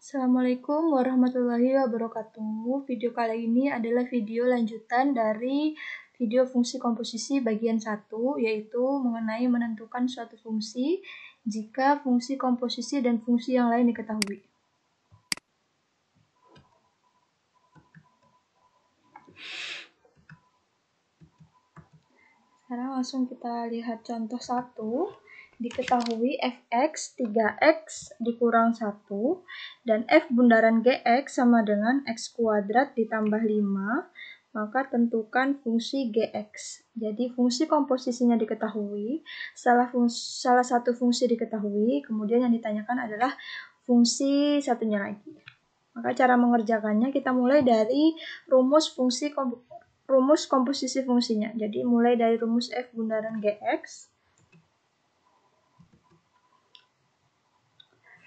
Assalamualaikum warahmatullahi wabarakatuh. Video kali ini adalah video lanjutan dari video fungsi komposisi bagian 1, yaitu mengenai menentukan suatu fungsi jika fungsi komposisi dan fungsi yang lain diketahui. Sekarang langsung kita lihat contoh 1. Diketahui fx 3x dikurang 1 dan f bundaran gx sama dengan x kuadrat ditambah 5, maka tentukan fungsi gx. Jadi fungsi komposisinya diketahui, salah satu fungsi diketahui, kemudian yang ditanyakan adalah fungsi satunya lagi. Maka cara mengerjakannya kita mulai dari rumus komposisi fungsinya. Jadi mulai dari rumus f bundaran gx.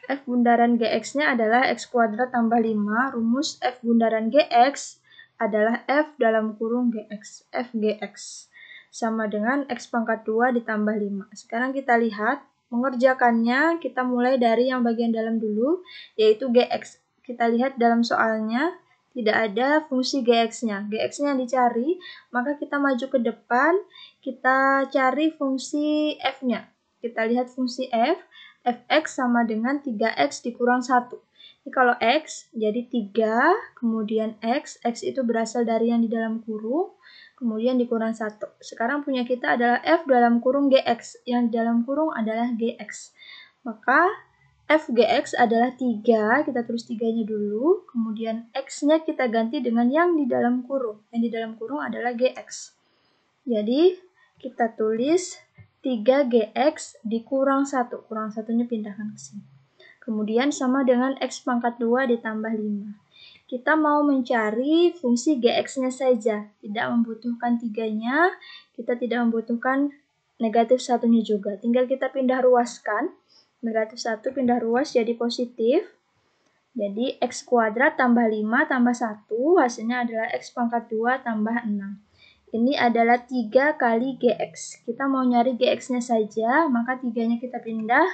F bundaran gx-nya adalah x kuadrat tambah 5. Rumus f bundaran gx adalah f dalam kurung gx, f gx. Sama dengan x pangkat 2 ditambah 5. Sekarang kita lihat, mengerjakannya kita mulai dari yang bagian dalam dulu, yaitu gx. Kita lihat dalam soalnya, tidak ada fungsi gx-nya. Gx-nya yang dicari, maka kita maju ke depan, kita cari fungsi f-nya. Kita lihat fungsi f, fx sama dengan 3x dikurang 1. Ini kalau x, jadi 3, kemudian x itu berasal dari yang di dalam kurung, kemudian dikurang 1. Sekarang punya kita adalah f dalam kurung gx, yang di dalam kurung adalah gx. Maka f gx adalah 3, kita tulis 3-nya dulu, kemudian x-nya kita ganti dengan yang di dalam kurung. Yang di dalam kurung adalah gx. Jadi kita tulis 3gx dikurang 1. Kurang 1-nya pindahkan ke sini. Kemudian sama dengan x pangkat 2 ditambah 5. Kita mau mencari fungsi gx-nya saja. Tidak membutuhkan 3-nya, kita tidak membutuhkan negatif 1-nya juga. Tinggal kita pindah ruaskan. Negatif 1 pindah ruas jadi positif. Jadi x kuadrat tambah 5 tambah 1, hasilnya adalah x pangkat 2 tambah 6. Ini adalah 3 kali gx. Kita mau nyari gx-nya saja, maka 3-nya kita pindah,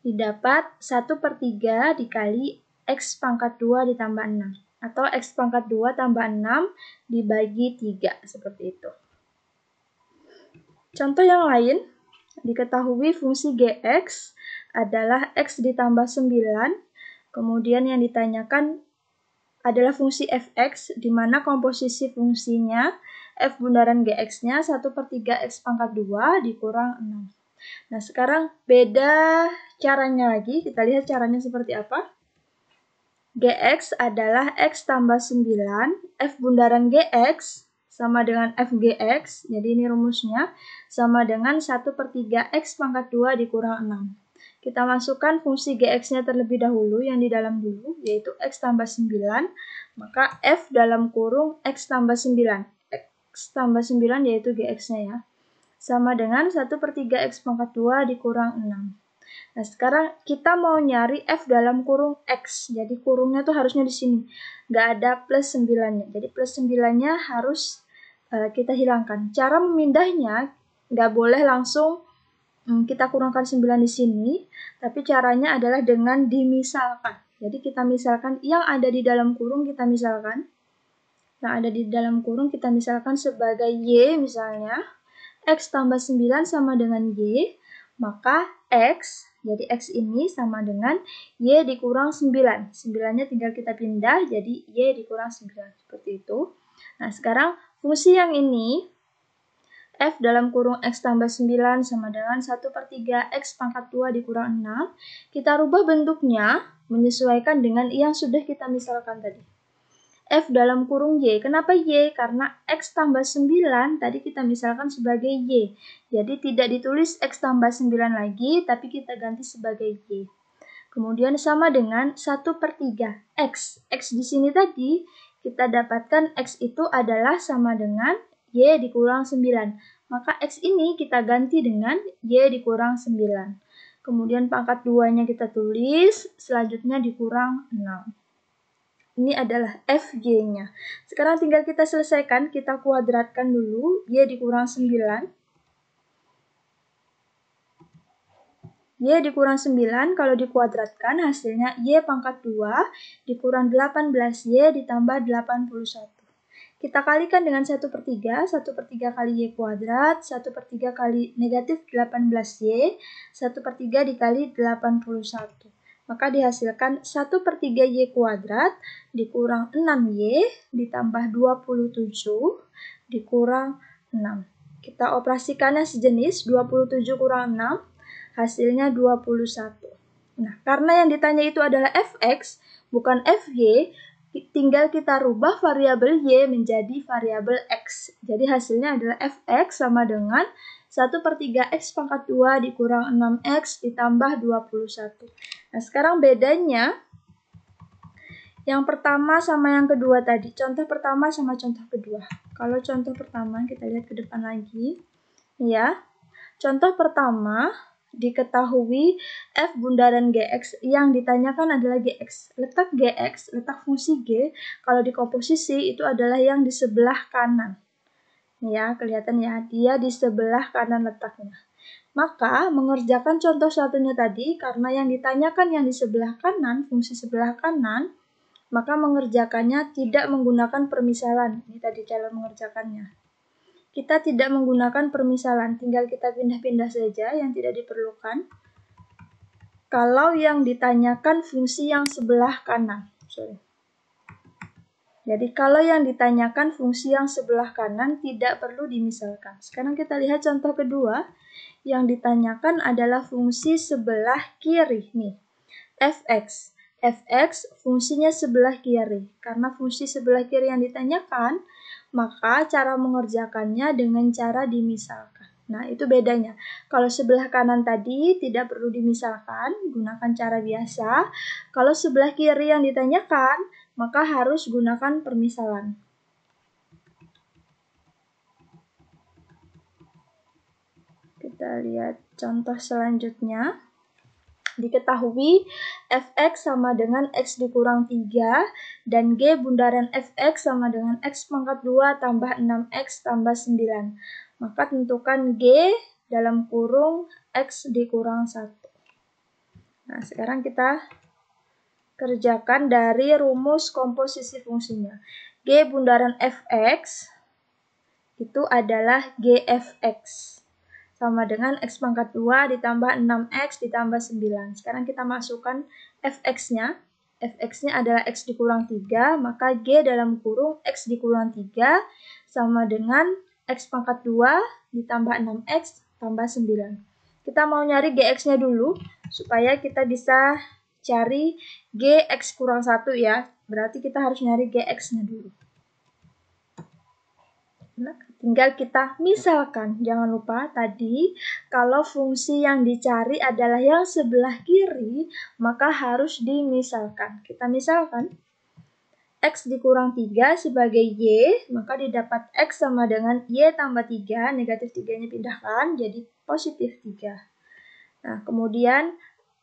didapat 1/3 dikali x pangkat 2 ditambah 6. Atau x pangkat 2 tambah 6 dibagi 3, seperti itu. Contoh yang lain, diketahui fungsi gx adalah x ditambah 9, kemudian yang ditanyakan adalah fungsi fx, di mana komposisi fungsinya f bundaran gx-nya 1/3 x pangkat 2 dikurang 6. Nah, sekarang beda caranya lagi. Kita lihat caranya seperti apa. Gx adalah x tambah 9, f bundaran gx sama dengan f gx, jadi ini rumusnya, sama dengan 1/3 x pangkat 2 dikurang 6. Kita masukkan fungsi gx-nya terlebih dahulu, yang di dalam dulu, yaitu x tambah 9, maka f dalam kurung x tambah 9. X tambah 9 yaitu gx-nya ya. Sama dengan 1/3 x pangkat 2 dikurang 6. Nah, sekarang kita mau nyari f dalam kurung x. Jadi kurungnya tuh harusnya di sini. Nggak ada plus 9-nya. Jadi plus 9-nya harus kita hilangkan. Cara memindahnya nggak boleh langsung kita kurangkan 9 di sini, tapi caranya adalah dengan dimisalkan. Jadi kita misalkan yang ada di dalam kurung, kita misalkan. Yang ada di dalam kurung kita misalkan sebagai y misalnya. X tambah 9 sama dengan y, maka x, jadi x ini sama dengan y dikurang 9. 9-nya tinggal kita pindah, jadi y dikurang 9. Seperti itu. Nah, sekarang fungsi yang ini, f dalam kurung x tambah 9 sama dengan 1/3 x pangkat 2 dikurang 6. Kita rubah bentuknya menyesuaikan dengan yang sudah kita misalkan tadi. F dalam kurung Y. Kenapa Y? Karena X tambah 9 tadi kita misalkan sebagai Y. Jadi tidak ditulis X tambah 9 lagi, tapi kita ganti sebagai Y. Kemudian sama dengan 1/3 X. X di sini tadi kita dapatkan X itu adalah sama dengan Y dikurang 9. Maka X ini kita ganti dengan Y dikurang 9. Kemudian pangkat 2-nya kita tulis, selanjutnya dikurang 6. Ini adalah FY-nya. Sekarang tinggal kita selesaikan, kita kuadratkan dulu, Y dikurang 9. Y dikurang 9 kalau dikuadratkan hasilnya Y pangkat 2 dikurang 18Y ditambah 81. Kita kalikan dengan 1/3, 1/3 kali Y kuadrat, 1/3 kali negatif 18Y, 1/3 dikali 81. Maka dihasilkan 1/3 Y kuadrat dikurang 6Y ditambah 27 dikurang 6. Kita operasikannya sejenis, 27 kurang 6, hasilnya 21. Nah, karena yang ditanya itu adalah fx, bukan fy, tinggal kita rubah variabel y menjadi variabel x. Jadi hasilnya adalah fx sama dengan 1/3 x pangkat 2 dikurang 6x ditambah 21. Nah, sekarang bedanya yang pertama sama yang kedua tadi. Contoh pertama sama contoh kedua. Kalau contoh pertama, kita lihat ke depan lagi. Ya, contoh pertama, diketahui f bundaran gx yang ditanyakan adalah gx. Letak gx, letak fungsi g, kalau di komposisi itu adalah yang di sebelah kanan. Ya, kelihatan ya, dia di sebelah kanan letaknya. Maka, mengerjakan contoh satunya tadi, karena yang ditanyakan yang di sebelah kanan, fungsi sebelah kanan, maka mengerjakannya tidak menggunakan permisalan. Ini tadi cara mengerjakannya. Kita tidak menggunakan permisalan, tinggal kita pindah-pindah saja yang tidak diperlukan. Kalau yang ditanyakan fungsi yang sebelah kanan. Jadi kalau yang ditanyakan fungsi yang sebelah kanan tidak perlu dimisalkan. Sekarang kita lihat contoh kedua. Yang ditanyakan adalah fungsi sebelah kiri. Nih, fx. Fx fungsinya sebelah kiri. Karena fungsi sebelah kiri yang ditanyakan, maka cara mengerjakannya dengan cara dimisalkan. Nah, itu bedanya. Kalau sebelah kanan tadi tidak perlu dimisalkan, gunakan cara biasa. Kalau sebelah kiri yang ditanyakan, maka harus gunakan permisalan. Kita lihat contoh selanjutnya. Diketahui fx sama dengan x dikurang 3 dan g bundaran fx sama dengan x pangkat 2 tambah 6x tambah 9. Maka tentukan g dalam kurung x dikurang 1. Nah, sekarang kita kerjakan dari rumus komposisi fungsinya. G bundaran fx itu adalah gfx. Sama dengan x pangkat 2 ditambah 6x ditambah 9. Sekarang kita masukkan fx-nya. Fx-nya adalah x dikurang 3, maka g dalam kurung x dikurang 3 sama dengan x pangkat 2 ditambah 6x tambah 9. Kita mau nyari gx-nya dulu, supaya kita bisa cari gx kurang 1 ya. Berarti kita harus nyari gx-nya dulu. Nah, tinggal kita misalkan, jangan lupa tadi kalau fungsi yang dicari adalah yang sebelah kiri, maka harus dimisalkan. Kita misalkan x dikurang 3 sebagai y, maka didapat x sama dengan y tambah 3, negatif 3-nya pindahkan, jadi positif 3. Nah, kemudian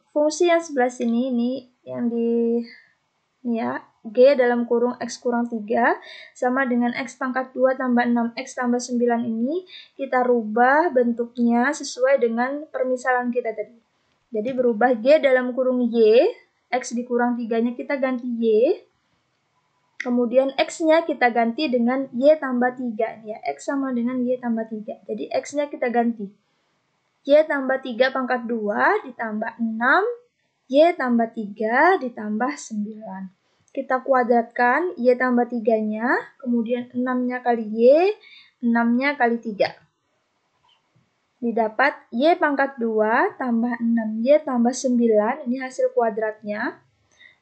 fungsi yang sebelah sini, ini yang ini ya, g dalam kurung x kurang 3 sama dengan x pangkat 2 tambah 6x tambah 9 ini kita rubah bentuknya sesuai dengan permisalan kita tadi. Jadi berubah g dalam kurung y, x dikurang 3-nya kita ganti y, kemudian x-nya kita ganti dengan y tambah 3. Ya, x sama dengan y tambah 3. Jadi x-nya kita ganti y tambah 3 pangkat 2 ditambah 6, y tambah 3 ditambah 9. Kita kuadratkan y tambah 3-nya, kemudian 6-nya kali y, 6-nya kali 3. Didapat y pangkat 2 tambah 6y tambah 9, ini hasil kuadratnya.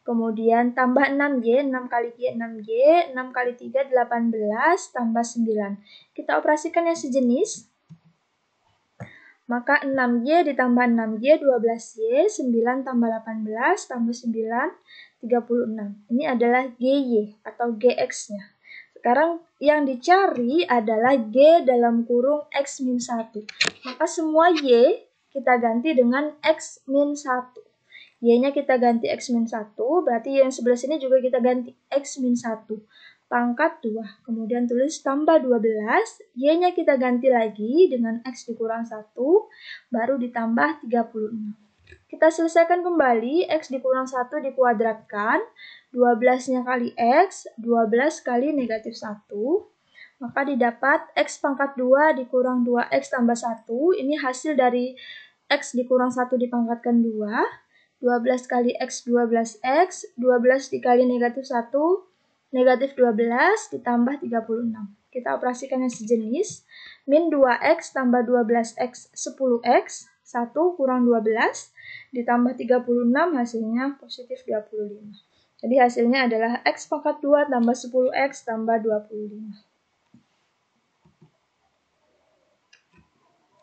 Kemudian tambah 6y, 6 kali y, 6y, 6 kali 3, 18, tambah 9. Kita operasikan yang sejenis. Maka 6y ditambah 6y, 12y, 9 tambah 18, tambah 9, 36. Ini adalah GY atau GX-nya. Sekarang yang dicari adalah G dalam kurung X min 1. Maka semua Y kita ganti dengan X min 1. Y-nya kita ganti X min 1, berarti yang sebelah sini juga kita ganti X min 1. Pangkat 2. Kemudian tulis tambah 12, Y-nya kita ganti lagi dengan X dikurang 1, baru ditambah 36. Kita selesaikan kembali, X dikurang 1 dikuadratkan, 12-nya kali X, 12 kali negatif 1, maka didapat X pangkat 2 dikurang 2X tambah 1, ini hasil dari X dikurang 1 dipangkatkan 2, 12 kali X 12X, 12 dikali negatif 1, negatif 12 ditambah 36. Kita operasikan yang sejenis, min 2X tambah 12X 10X, 1 kurang 12, ditambah 36 hasilnya positif 25. Jadi hasilnya adalah X pangkat 2 tambah 10X tambah 25.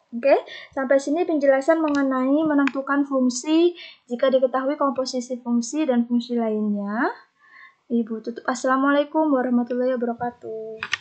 Oke, sampai sini penjelasan mengenai menentukan fungsi jika diketahui komposisi fungsi dan fungsi lainnya. Ibu tutup. Assalamualaikum warahmatullahi wabarakatuh.